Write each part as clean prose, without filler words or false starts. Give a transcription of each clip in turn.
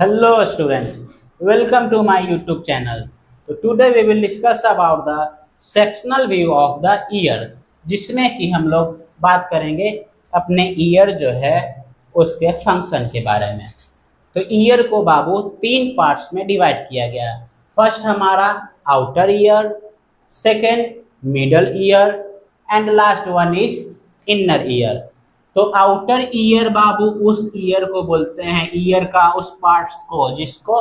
Hello student, welcome to my YouTube channel. So today we will discuss about the sectional view of the ear, जिसमें कि हम लोग बात करेंगे अपने ईयर जो है उसके फंक्शन के बारे में। तो ईयर को बाबू तीन पार्ट्स में डिवाइड किया गया है। फर्स्ट हमारा outer ear, second middle ear and last one is inner ear. तो आउटर ईयर बाबू उस ईयर को बोलते हैं, ईयर का उस पार्ट्स को जिसको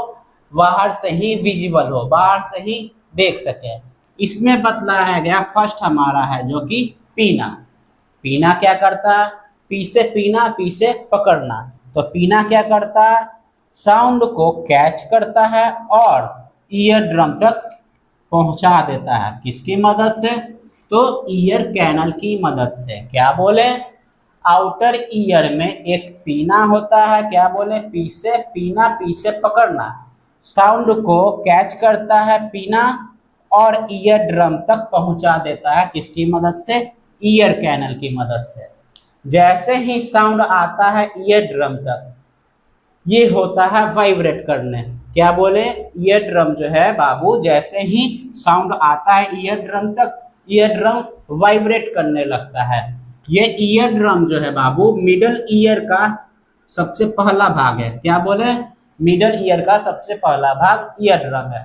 बाहर से ही विजिबल हो, बाहर से ही देख सके। इसमें बतलाया गया फर्स्ट हमारा है जो कि पीना। पीना क्या करता है? पी से पीना, पी से पकड़ना। तो पीना क्या करता है? साउंड को कैच करता है और ईयर ड्रम तक पहुंचा देता है। किसकी मदद से? तो ईयर कैनल की मदद से। क्या बोले? आउटर ईयर में एक पीना होता है। क्या बोले? पी से पीना, पी से पकड़ना। साउंड को कैच करता है पीना और ईयर ड्रम तक पहुंचा देता है। किसकी मदद से? ईयर कैनल की मदद से। जैसे ही साउंड आता है ईयर ड्रम तक, ये होता है वाइब्रेट करने। क्या बोले? ईयर ड्रम जो है बाबू, जैसे ही साउंड आता है ईयर ड्रम तक, ईयर ड्रम वाइब्रेट करने लगता है। ये ईयर ड्रम जो है बाबू मिडल ईयर का सबसे पहला भाग है। क्या बोले? मिडल ईयर का सबसे पहला भाग ईयर ड्रम है।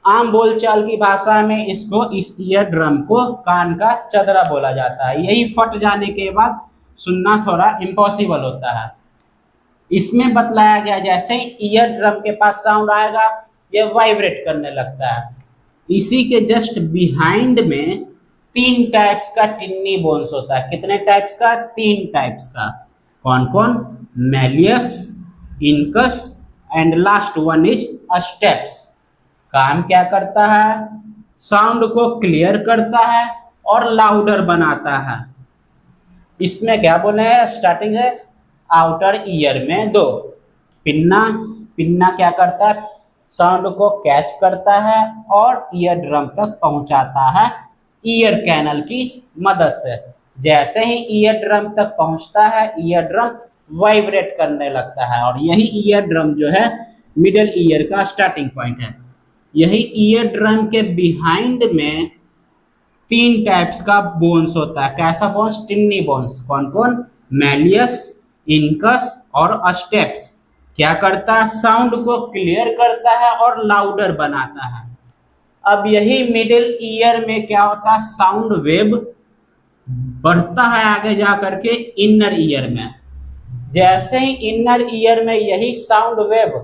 आम बोलचाल की भाषा में इसको, इस ईयर ड्रम को कान का चदरा बोला जाता है। यही फट जाने के बाद सुनना थोड़ा इम्पॉसिबल होता है। इसमें बतलाया गया जैसे ईयर ड्रम के पास साउंड आएगा ये वाइब्रेट करने लगता है। इसी के जस्ट बिहाइंड में तीन टाइप्स का टिन्नी बोन्स होता है। कितने टाइप्स का? तीन टाइप्स का। कौन कौन? Malleus, incus and last one is steps. काम क्या करता है? साउंड को क्लियर करता है और लाउडर बनाता है। इसमें क्या बोले हैं? स्टार्टिंग है आउटर ईयर में दो पिन्ना। पिन्ना क्या करता है? साउंड को कैच करता है और ईयर ड्रम तक पहुंचाता है ईयर कैनल की मदद से। जैसे ही ईयर ड्रम तक पहुंचता है ईयर ड्रम वाइब्रेट करने लगता है और यही ईयर ड्रम जो है मिडिल ईयर का स्टार्टिंग पॉइंट है। यही ईयर ड्रम के बिहाइंड में तीन टाइप्स का बोन्स होता है। कैसा बोन्स? टिन्नी बोन्स। कौन कौन? मैलियस, इनकस और स्टेप्स। क्या करता है? साउंड को क्लियर करता है और लाउडर बनाता है। अब यही मिडिल ईयर में क्या होता है? साउंड वेव बढ़ता है आगे जा करके इनर ईयर में। जैसे ही इनर ईयर में यही साउंड वेव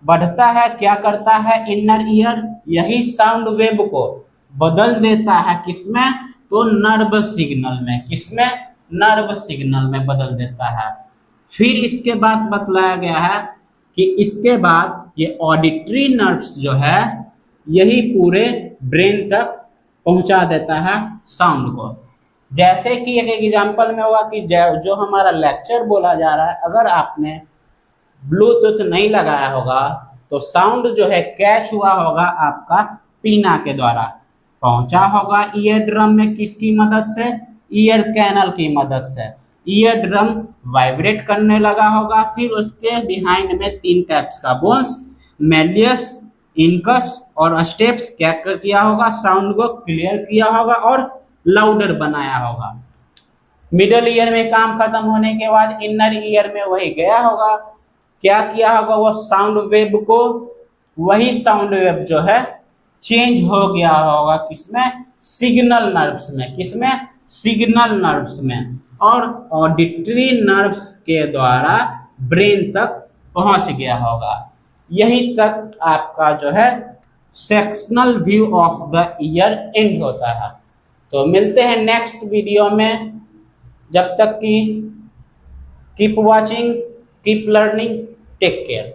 बढ़ता है, क्या करता है इनर ईयर? यही साउंड वेव को बदल देता है। किसमें? तो नर्व सिग्नल में। किसमें? नर्व सिग्नल में बदल देता है। फिर इसके बाद बतलाया गया है कि इसके बाद ये ऑडिटरी नर्व्स जो है यही पूरे ब्रेन तक पहुंचा देता है साउंड को। जैसे कि एक एग्जांपल में होगा कि जो हमारा लेक्चर बोला जा रहा है, अगर आपने ब्लूटूथ नहीं लगाया होगा तो साउंड जो है कैच हुआ होगा आपका पीना के द्वारा, पहुंचा होगा ईयर ड्रम में। किसकी मदद से? ईयर कैनल की मदद से। ईयर ड्रम वाइब्रेट करने लगा होगा। फिर उसके बिहाइंड में तीन टाइप्स का बोन्स, मैलियस, इनकस और स्टेप्स क्या किया होगा? साउंड को क्लियर किया होगा और लाउडर बनाया होगा। मिडल ईयर में काम खत्म होने के बाद इनर ईयर में वही गया होगा। क्या किया होगा? वो साउंड वेव को, वही साउंड वेव जो है चेंज हो गया होगा। किसमें? सिग्नल नर्व्स में। किसमें? सिग्नल नर्व्स में। और ऑडिटरी नर्व्स के द्वारा ब्रेन तक पहुंच गया होगा। यहीं तक आपका जो है sectional view of the year and होता है। तो मिलते हैं नेक्स्ट वीडियो में। जब तक कि keep watching, keep learning, take care.